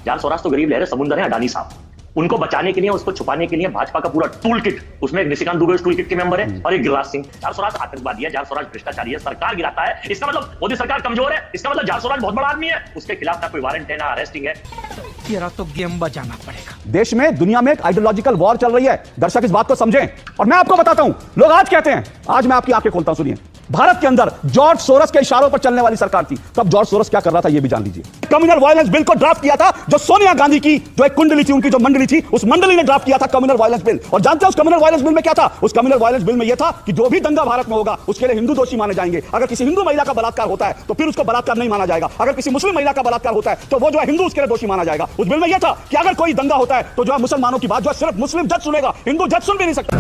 जाल स्वराज तो गरीब लहरें समुंदर है अडानी साहब, उनको बचाने के लिए, उसको छुपाने के लिए भाजपा का पूरा टूल किट, उसमें एक निशिकांत दुबे उस टूल किट के मेंबर है और एक गिरिराज सिंह। जाल स्वराज आतंकवादी है, जाल स्वराज भ्रष्टाचारी है, सरकार गिराता है, इसका मतलब मोदी सरकार कमजोर है, इसका मतलब जाल स्वराज बहुत बड़ा आदमी है, उसके खिलाफ ना कोई वारंट है ना अरेस्टिंग है। तेरा तो गेम बजाना पड़ेगा। देश में, दुनिया में एक आइडियोलॉजिकल वॉर चल रही है, दर्शक इस बात को समझें। और मैं आपको बताता हूं, लोग आज कहते हैं, आज मैं आपकी आंखें खोलता हूं, सुनिए। भारत के अंदर जॉर्ज सोरस के इशारों पर चलने वाली सरकार थी, तब जॉर्ज सोरस क्या कर रहा था यह भी जान लीजिए। कम्युनल वायलेंस बिल को ड्राफ्ट किया था जो सोनिया गांधी की जो एक कुंडली थी, उनकी जो मंडली थी, उस मंडली ने ड्राफ्ट किया था कम्युनल वायलेंस बिल। और जानते हैं उस कम्युनल वायलेंस बिल में क्या था? उस कम्युनल वायलेंस बिल में यह था कि जो भी दंगा भारत में होगा उसके लिए हिंदू दोषी माने जाएंगे। अगर किसी हिंदू महिला का बलात्कार होता है तो फिर उसको बलात्कार नहीं माना जाएगा। अगर किसी मुस्लिम महिला का बलात्कार होता है तो वो जो है हिंदू उसके लिए दोषी माना जाएगा। उस बिल में यह था कि अगर कोई दंगा होता है तो जो है मुसलमानों की बात जो है सिर्फ मुस्लिम जज सुनेगा, हिंदू जज सुन भी नहीं सकता।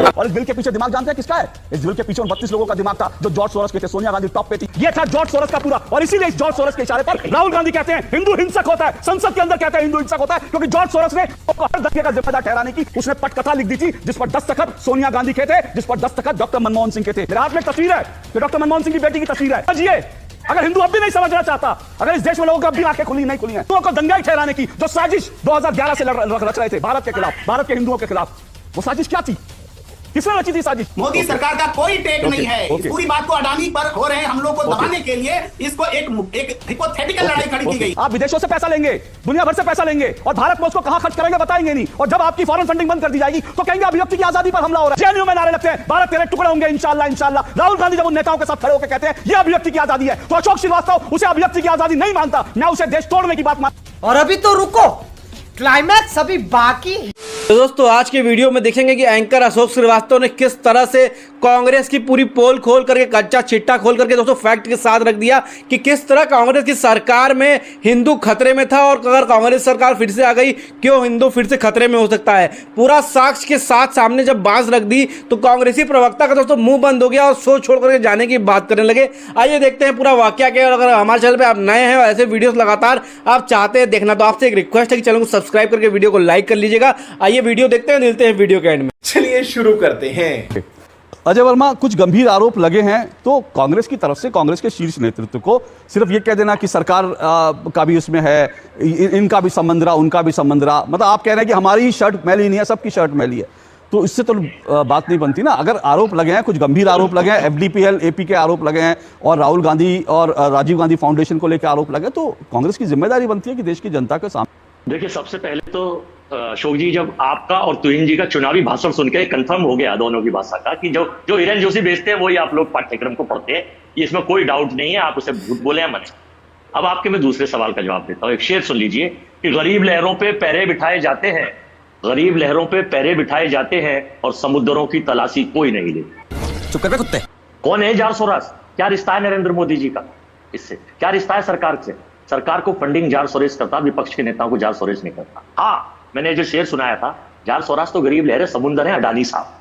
और इस बिल के पीछे दिमाग जानते हैं किसका है? इस बिल के पीछे 32 लोगों का दिमाग था जो जॉर्ज सोरस के थे, सोनिया गांधी टॉप पे थी। ये था जॉर्ज सोरस का पूरा। और इसीलिए इस जॉर्ज सोरस के इशारे पर राहुल गांधी कहते हैं हिंदू हिंसक होता है, संसद के अंदर कहते हैं हिंदू हिंसक होता है, क्योंकि जॉर्ज सोरस ने हर दंगे का जिम्मेदार ठहराने की उसने पटकथा लिख दी थी, जिस पर दस्तखत सोनिया गांधी के थे, जिस पर दस्तखत डॉक्टर मनमोहन सिंह के थे। मेरे हाथ में तस्वीर है, तो डॉक्टर मनमोहन सिंह की बेटी की तस्वीर है। समझिए, अगर हिंदू अब भी नहीं समझना चाहता, अगर इस देश में लोगों की अब भी आंखें खुली नहीं खुली हैं, तो दंगाई ठहराने की जो साजिश 2011 से रच रहे थे भारत के खिलाफ, भारत के हिंदुओं के खिलाफ, वो साजिश क्या थी? किसने रची थी साजिश? मोदी सरकार का कोई टेक नहीं है। इस पूरी बात को अडानी पर हो रहे हैं हम लोग को दबाने के लिए इसको एक हिपोथेटिकल लड़ाई खड़ी की गई। आप विदेशों से पैसा लेंगे, दुनिया भर से पैसा लेंगे और भारत में उसको कहां खर्च करेंगे बताएंगे नहीं। और जब आपकी फॉरेन फंडिंग बंद कर दी जाएगी तो कहेंगे अभिव्यक्ति की आजादी पर हमला हो रहा है। जेएनयू में नारे लगते हैं भारत तेरे टुकड़े होंगे इंशाल्लाह इंशाल्लाह। राहुल गांधी जब उन नेताओं के साथ खड़े होकर कहते हैं ये अभिव्यक्ति की आजादी है, तो अशोक श्रीवास्तव उसे अभिव्यक्ति की आजादी नहीं मानता, मैं उसे देश तोड़ने की बात मानता। और अभी तो रुको, क्लाइमैक्स अभी बाकी। तो दोस्तों आज के वीडियो में देखेंगे कि एंकर अशोक श्रीवास्तव ने किस तरह से कांग्रेस की पूरी पोल खोल करके, कच्चा चिट्टा खोल करके दोस्तों फैक्ट के साथ रख दिया कि किस तरह कांग्रेस की सरकार में हिंदू खतरे में था और अगर कांग्रेस सरकार फिर से आ गई क्यों हिंदू फिर से खतरे में हो सकता है। पूरा साक्ष्य के साथ सामने जब बांस रख दी तो कांग्रेसी प्रवक्ता का दोस्तों मुंह बंद हो गया और शो छोड़ करके जाने की बात करने लगे। आइए देखते हैं पूरा वाकया क्या। अगर हमारे चैनल पर आप नए हैं और ऐसे वीडियो लगातार आप चाहते हैं देखना तो आपसे एक रिक्वेस्ट है कि चैनल को सब्सक्राइब करके वीडियो को लाइक कर लीजिएगा। आइए वीडियो देखते हैं, मिलते हैं वीडियो के एंड में। चलिए शुरू करते हैं। अजय वर्मा, कुछ गंभीर आरोप लगे हैं तो कांग्रेस की तरफ से कांग्रेस के शीर्ष नेतृत्व को सिर्फ ये कह देना कि सरकार का भी उसमें है, इनका भी संबंध रहा, उनका भी संबंध रहा, मतलब आप कह रहे हैं कि हमारी शर्ट मैली नहीं है, सबकी शर्ट मैली है, तो इससे तो बात नहीं बनती ना। अगर आरोप लगे हैं, कुछ गंभीर आरोप लगे हैं, FDPL AP के आरोप लगे हैं और राहुल गांधी और राजीव गांधी फाउंडेशन को लेकर आरोप लगे, तो कांग्रेस की जिम्मेदारी बनती है कि देश की जनता के सामने। देखिए, सबसे पहले तो अशोक जी, जब आपका और तुहिन जी का चुनावी भाषण सुन के कंफर्म हो गया दोनों की भाषा का कि जो हिरन जोशी बेचते हैं वही आप लोग पाठ्यक्रम को पढ़ते हैं, इसमें कोई डाउट नहीं है, आप उसे झूठ बोले हैं मने। अब आपके मैं दूसरे सवाल का जवाब देता हूं। एक शेर सुन लीजिए कि गरीब लहरों पे पैरे बिठाए जाते हैं, गरीब लहरों पे पैरे बिठाए जाते हैं और समुद्रों की तलाशी कोई नहीं लेता। चुप कर कुत्ते। कौन है जाल सोरस? क्या रिश्ता है नरेंद्र मोदी जी का इससे? क्या रिश्ता है सरकार से? सरकार को फंडिंग जाल सोरेस करता, विपक्ष के नेताओं को जाल सोरेस नहीं करता। हाँ, मैंने जो शेर सुनाया था, जाल सोरस तो गरीब लहरें समुंदर है अडानी साहब,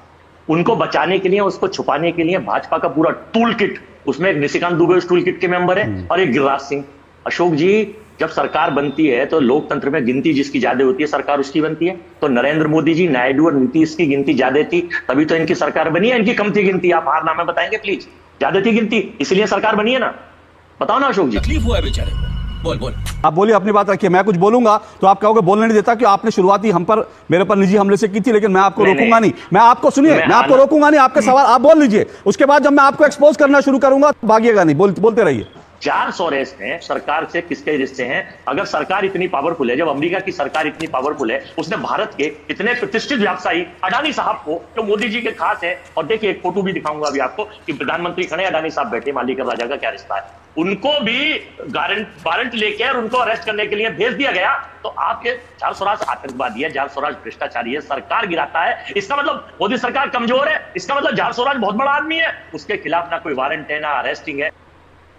उनको बचाने के लिए, उसको छुपाने के लिए भाजपा का पूरा टूल किट, उसमें एक निशिकांत दुबे उस टूल किट के मेंबर है और एक गिरिराज सिंह। अशोक जी, जब सरकार बनती है तो लोकतंत्र में गिनती जिसकी ज्यादा होती है सरकार उसकी बनती है। तो नरेंद्र मोदी जी, नायडू और नीतीश की गिनती ज्यादा थी, तभी तो इनकी सरकार बनी है। इनकी कम थी गिनती? आप हार नामे बताएंगे प्लीज? ज्यादा थी गिनती, इसलिए सरकार बनी है ना? बताओ ना अशोक जी। तकलीफ हुआ है बेचारे को। बोल आप बोलिए, अपनी बात रखिए। मैं कुछ बोलूंगा तो आप कहोगे बोलने नहीं देता कि आपने शुरुआती हम पर, मेरे पर निजी हमले से की थी, लेकिन मैं आपको रोकूंगा नहीं। मैं आपको, सुनिए, मैं आपको रोकूंगा नहीं। आपके सवाल आप बोल लीजिए, उसके बाद जब मैं आपको एक्सपोज करना शुरू करूंगा भागिएगा नहीं, बोलते रहिए। जाल सोरेस में सरकार से किसके रिश्ते हैं? अगर सरकार इतनी पावरफुल है, जब अमेरिका की सरकार इतनी पावरफुल है, उसने भारत के इतने प्रतिष्ठित व्यवसायी अडानी साहब को, जो मोदी जी के खास है, और देखिए एक फोटो भी दिखाऊंगा अभी आपको कि प्रधानमंत्री खड़े, अडानी साहब बैठे, मालिक और राजा का क्या रिश्ता है, उनको भी वारंट लेके और उनको अरेस्ट करने के लिए भेज दिया गया। तो आपके जाल सोरस आतंकवादी है, जाल सोरस भ्रष्टाचारी है, सरकार गिराता है, इसका मतलब मोदी सरकार कमजोर है, इसका मतलब जाल सोरस बहुत बड़ा आदमी है, उसके खिलाफ ना कोई वारंट है ना अरेस्टिंग है।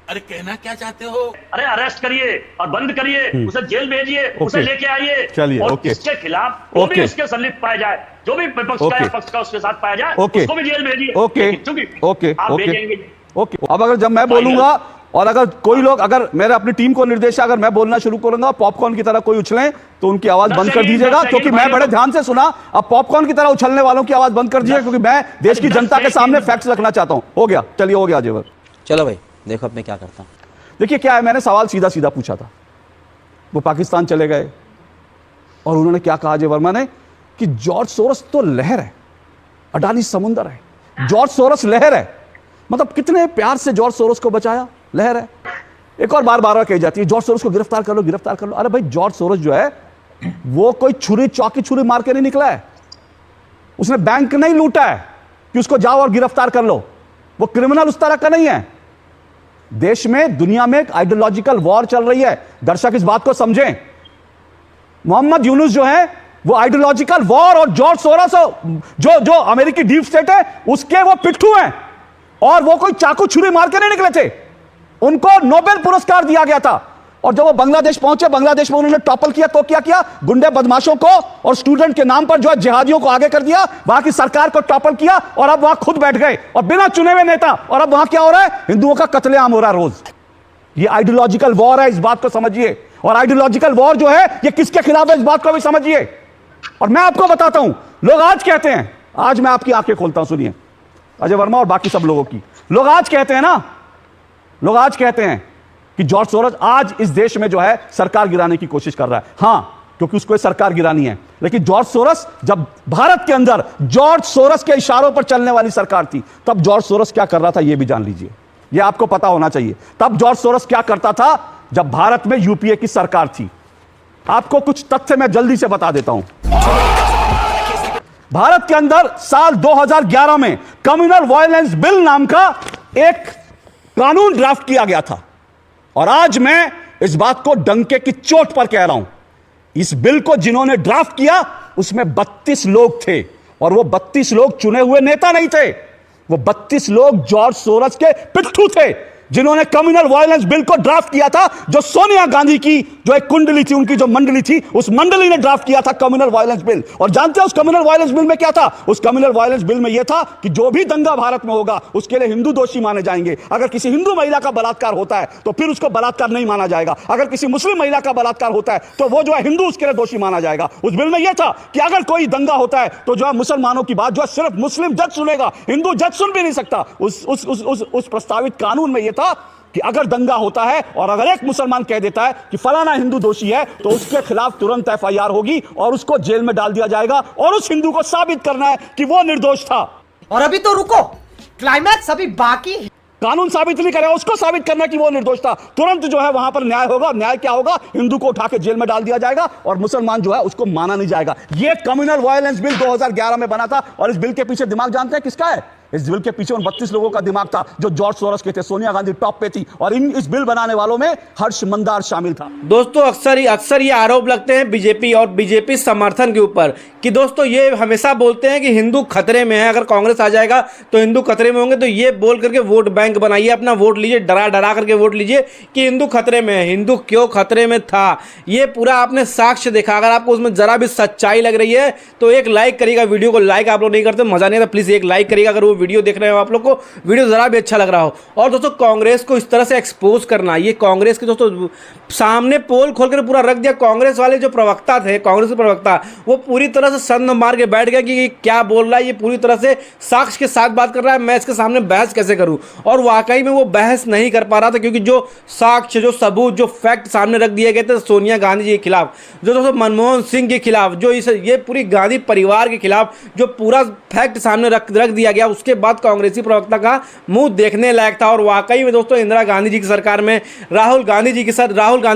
अरे कहना क्या चाहते हो? अरे अरेस्ट करिए और बंद करिए, उसे जेल भेजिए, उसे लेके आइए, चलिए, और इसके खिलाफ वो भी उसके संलिप्त पाया जाए, जो भी विपक्ष का या पक्ष का उसके साथ पाया जाए, उसको भी जेल भेजिए। आप भेजेंगे। अब अगर जब मैं बोलूंगा और अगर कोई लोग, अगर मेरे अपनी टीम को निर्देश, अगर मैं बोलना शुरू करूंगा पॉपकॉर्न की तरह कोई उछलें तो उनकी आवाज बंद कर दीजिएगा, क्योंकि मैं बड़े ध्यान से सुना। अब पॉपकॉर्न की तरह उछलने वालों की आवाज बंद कर दीजिएगा, क्योंकि मैं देश की जनता के सामने फैक्ट्स रखना चाहता हूं। हो गया, चलिए हो गया जेवर। चलो भाई देखो अब मैं क्या करता हूँ। देखिए क्या है, मैंने सवाल सीधा सीधा पूछा था वो पाकिस्तान चले गए और उन्होंने क्या कहा अजय वर्मा ने कि जॉर्ज सोरस तो लहर है, अडानी समुंदर है, जॉर्ज सोरस लहर है। मतलब कितने प्यार से जॉर्ज सोरस को बचाया, लहर है। एक और बार कही जाती है जॉर्ज सोरस को गिरफ्तार कर लो, गिरफ्तार कर लो। अरे भाई जॉर्ज सोरस जो है वो कोई चौकी छुरी मार के नहीं निकला है, उसने बैंक नहीं लूटा है कि उसको जाओ और गिरफ्तार कर लो। वो क्रिमिनल उस तरह का नहीं है। देश में, दुनिया में एक आइडियोलॉजिकल वॉर चल रही है, दर्शक इस बात को समझें। मोहम्मद यूनुस जो है वो आइडियोलॉजिकल वॉर और जॉर्ज सोरस जो अमेरिकी डीप स्टेट है उसके वो पिट्ठू हैं, और वो कोई चाकू छुरी मार के नहीं निकले थे। उनको नोबेल पुरस्कार दिया गया था, और जब वो बांग्लादेश पहुंचे, बांग्लादेश में उन्होंने टॉपल किया तो क्या किया, गुंडे बदमाशों को और स्टूडेंट के नाम पर जो है जिहादियों को आगे कर दिया, वहां की सरकार को टॉपल किया, और अब वहां खुद बैठ गए और बिना चुने हुए नेता। और अब वहां क्या हो रहा है, हिंदुओं का कत्लेआम हो रहा है रोज। ये आइडियोलॉजिकल वॉर है, इस बात को समझिए। और आइडियोलॉजिकल वॉर जो है ये किसके खिलाफ है, इस बात को भी समझिए। और मैं आपको बताता हूं, लोग आज कहते हैं, आज मैं आपकी आंखें खोलता हूं, सुनिए अजय वर्मा और बाकी सब लोगों की। लोग आज कहते हैं ना, लोग आज कहते हैं कि जॉर्ज सोरस आज इस देश में जो है सरकार गिराने की कोशिश कर रहा है। हां, क्योंकि उसको सरकार गिरानी है। लेकिन जॉर्ज सोरस, जब भारत के अंदर जॉर्ज सोरस के इशारों पर चलने वाली सरकार थी, तब जॉर्ज सोरस क्या कर रहा था, यह भी जान लीजिए। यह आपको पता होना चाहिए। तब जॉर्ज सोरस क्या करता था जब भारत में यूपीए की सरकार थी। आपको कुछ तथ्य मैं जल्दी से बता देता हूं। भारत के अंदर साल 2011 में कम्युनल वायलेंस बिल नाम का एक कानून ड्राफ्ट किया गया था, और आज मैं इस बात को डंके की चोट पर कह रहा हूं। इस बिल को जिन्होंने ड्राफ्ट किया उसमें 32 लोग थे, और वो 32 लोग चुने हुए नेता नहीं थे। वो 32 लोग जॉर्ज सोरस के पिट्ठू थे, जिन्होंने कम्युनल वायलेंस बिल को ड्राफ्ट किया था। जो सोनिया गांधी की जो एक कुंडली थी, उनकी जो मंडली थी, उस मंडली ने ड्राफ्ट किया था कम्युनल वायलेंस बिल। और जानते हैं उस कम्युनल वायलेंस बिल में क्या था? उस कम्युनल वायलेंस बिल में यह था कि जो भी दंगा भारत में होगा उसके लिए हिंदू दोषी माने जाएंगे। अगर किसी हिंदू महिला का बलात्कार होता है तो फिर उसको बलात्कार नहीं माना जाएगा। अगर किसी मुस्लिम महिला का बलात्कार होता है तो वो जो है हिंदू उसके लिए दोषी माना जाएगा। उस बिल में यह था कि अगर कोई दंगा होता है तो जो है मुसलमानों की बात जो है सिर्फ मुस्लिम जज सुनेगा, हिंदू जज सुन भी नहीं सकता। उस प्रस्तावित कानून में यह था कि अगर दंगा होता है और अगर एक मुसलमान कह देता है कि फलाना हिंदू दोषी है, तो उसके खिलाफ तुरंत एफआईआर होगी और उसको जेल में डाल दिया जाएगा, और उस हिंदू को साबित करना है कि वो निर्दोष था। और अभी तो रुको, क्लाइमैक्स अभी बाकी है। कानून साबित नहीं करेगा, उसको साबित करना कि वो निर्दोष था। तुरंत जो है वहां पर न्याय होगा। न्याय क्या होगा? हिंदू को उठा के जेल में डाल दिया जाएगा और मुसलमान जो है उसको माना नहीं जाएगा। ये कम्युनल वायलेंस बिल 2011 में बना था, और इस बिल के पीछे दिमाग जानते हैं किसका है? इस बिल के पीछे उन 32 लोगों का दिमाग था जो जॉर्ज सोरस के थे। सोनिया गांधी टॉप पे थी, और इस बिल बनाने वालों में हर्ष मंदार शामिल था। दोस्तों अक्सर ये आरोप लगते हैं बीजेपी और बीजेपी समर्थन के ऊपर कि दोस्तों ये हमेशा बोलते हैं कि हिंदू खतरे में है, अगर कांग्रेस आ जाएगा तो हिंदू खतरे में होंगे। तो ये बोल करके वोट बैंक बनाइए, अपना वोट लीजिए, डरा करके वोट लीजिए कि हिंदू खतरे में है। हिंदू क्यों खतरे में था, ये पूरा आपने साक्ष्य देखा। अगर आपको उसमें जरा भी सच्चाई लग रही है तो एक लाइक करिएगा। वीडियो को लाइक आप लोग नहीं करते, मजा नहीं आता, प्लीज एक लाइक करिएगा अगर वो वीडियो देख रहे हो आप लोग को वीडियो जरा भी अच्छा लग रहा हो। और दोस्तों कांग्रेस को इस तरह से एक्सपोज करना, ये कांग्रेस के दोस्तों सामने पोल खोलकर पूरा रख दिया। कांग्रेस वाले जो प्रवक्ता थे, कांग्रेस के प्रवक्ता, वो पूरी तरह से संद मार के बैठ गया कि क्या बोल रहा है, ये पूरी तरह से साक्ष्य के साथ बात कर रहा है, मैं इसके सामने बहस कैसे करूं। और वाकई में वो बहस नहीं कर पा रहा था, क्योंकि जो साक्ष्य, जो सबूत, जो फैक्ट सामने रख दिए गए थे सोनिया गांधी जी के खिलाफ, जो दोस्तों मनमोहन सिंह के खिलाफ, जो ये पूरी गांधी परिवार के खिलाफ जो पूरा फैक्ट सामने रख दिया गया, उसके बाद कांग्रेसी प्रवक्ता का मुंह देखने लायक था। और वाकई में दोस्तों इंदिरा गांधी जी की सरकार में, राहुल गांधी जी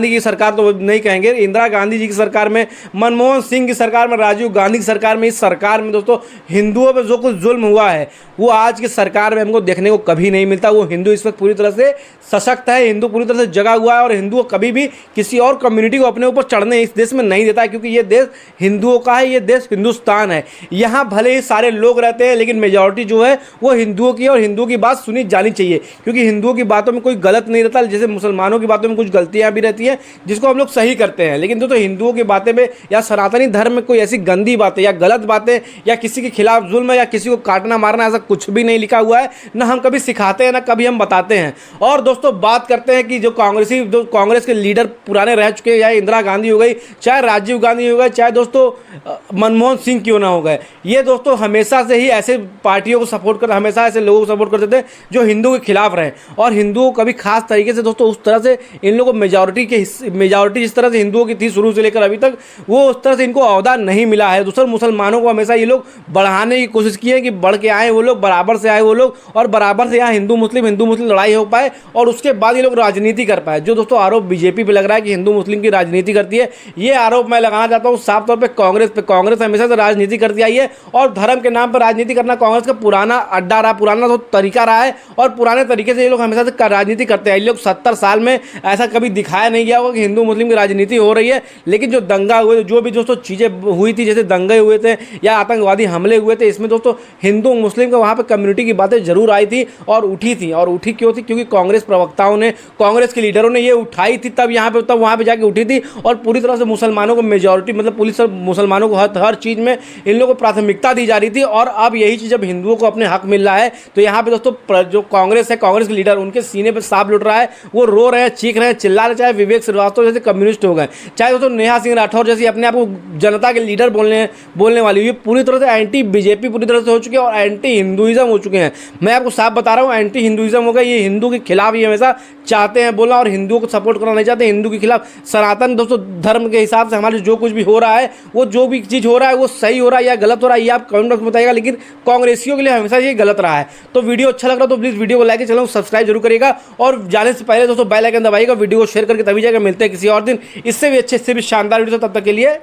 की सरकार तो नहीं कहेंगे, इंदिरा गांधी जी की सरकार में, मनमोहन सिंह की सरकार में, राजीव गांधी की सरकार में, इस सरकार में दोस्तों हिंदुओं पर जो कुछ जुल्म हुआ है वो आज की सरकार में हमको देखने को कभी नहीं मिलता। वो हिंदू इस वक्त पूरी तरह से सशक्त है, हिंदू पूरी तरह से जगा हुआ है, और हिंदू कभी भी किसी और कम्युनिटी को अपने ऊपर चढ़ने इस देश में नहीं देता है, क्योंकि ये देश हिंदुओं का है, ये देश हिंदुस्तान है। यहाँ भले ही सारे लोग रहते हैं, लेकिन मेजॉरिटी जो है वो हिंदुओं की, और हिंदुओं की बात सुनी जानी चाहिए, क्योंकि हिंदुओं की बातों में कोई गलत नहीं रहता। जैसे मुसलमानों की बातों में कुछ गलतियां भी रहती हैं जिसको हम लोग सही करते हैं, लेकिन दोस्तों हिंदुओं की बातें में या सनातनी धर्म में कोई ऐसी गंदी बातें या गलत बातें या किसी के खिलाफ जुल्म या किसी को काटना मारना, ऐसा कुछ भी नहीं लिखा हुआ है, ना हम कभी सिखाते हैं ना कभी हम बताते हैं। और दोस्तों बात करते हैं कि जो कांग्रेस के लीडर पुराने रह चुके, चाहे इंदिरा गांधी हो गई, चाहे राजीव गांधी हो गए, चाहे दोस्तों मनमोहन सिंह क्यों ना हो गए, ये दोस्तों हमेशा से ही ऐसे पार्टियों को सपोर्ट सपोर्ट कर, हमेशा ऐसे लोगों को सपोर्ट करते थे जो हिंदू के खिलाफ रहे और हिंदुओं को कभी खास तरीके से दोस्तों उस तरह से इन लोगों को मेजॉरिटी जिस तरह से हिंदुओं की थी शुरू से लेकर अभी तक, वो उस तरह से इनको ओहदा नहीं मिला है। दूसरे मुसलमानों को हमेशा ये लोग बढ़ाने की कोशिश की है कि बढ़ के आए वो लोग, बराबर से आए वो लोग, और बराबर से यहाँ हिंदू मुस्लिम लड़ाई हो पाए और उसके बाद ये लोग राजनीति कर पाए। जो दोस्तों आरोप बीजेपी पे लग रहा है कि हिंदू मुस्लिम की राजनीति करती है, ये आरोप मैं लगाना चाहता हूँ साफ तौर पर कांग्रेस हमेशा से राजनीति करती आई है और धर्म के नाम पर राजनीति करना कांग्रेस का पुराना अड्डा रहा, पुराना तो तरीका रहा है और पुराने तरीके से ये लोग हमेशा से राजनीति करते हैं। ये लोग 70 साल में ऐसा कभी दिखाया नहीं गया होगा कि हिंदू मुस्लिम की राजनीति हो रही है। लेकिन जो दंगा हुए, जो भी दोस्तों चीज़ें हुई थी, जैसे दंगे हुए थे या आतंकवादी हमले हुए थे, इसमें दोस्तों हिंदू मुस्लिम का वहाँ पर कम्युनिटी की बातें जरूर आई थी और उठी थी। और उठी क्यों थी? क्योंकि कांग्रेस प्रवक्ताओं ने, कांग्रेस के लीडरों ने ये उठाई थी, तब वहाँ पे जाके उठी थी और पूरी तरह से मुसलमानों को मेजॉरिटी, मतलब पुलिस और मुसलमानों को हर चीज़ में इन लोगों को प्राथमिकता दी जा रही थी। और अब यही चीज़ जब हिंदुओं को अपने हक मिल रहा है तो यहाँ पे दोस्तों जो कांग्रेस है, कांग्रेस के लीडर, उनके सीने पे सांप लुट रहा है, वो रो रहे हैं, चीख रहे हैं, चिल्ला रहे, चाहे विवेक श्रीवास्तव जैसे कम्युनिस्ट हो गए, चाहे दोस्तों नेहा सिंह राठौर जैसी अपने आप को जनता के लीडर बोलने वाली, ये पूरी तरह से एंटी बीजेपी पूरी तरह से हो चुके हैं और एंटी हिंदुइज्म हो चुके हैं। मैं आपको साफ बता रहा हूँ, एंटी हिंदुइज्म हो गया। ये हिंदू के खिलाफ ही हमेशा चाहते हैं बोलना और हिंदुओं को सपोर्ट करना नहीं चाहते। हिंदू के खिलाफ सनातन दोस्तों धर्म के हिसाब से हमारे जो कुछ भी हो रहा है, वो जो भी चीज़ हो रहा है वो सही हो रहा है या गलत हो रहा है, ये आप कमेंट बॉक्स में बताइएगा। लेकिन कांग्रेसियों के लिए हमेशा ये गलत रहा है। तो वीडियो अच्छा लग रहा तो प्लीज़ वीडियो को लाइक, चैनल को सब्सक्राइब जरूर करिएगा और जाने से पहले दोस्तों बेल आइकन दबाइएगा, वीडियो को शेयर करके तभी जाएगा। मिलते हैं किसी और दिन इससे भी अच्छे, इससे भी शानदार वीडियो। तब तक के लिए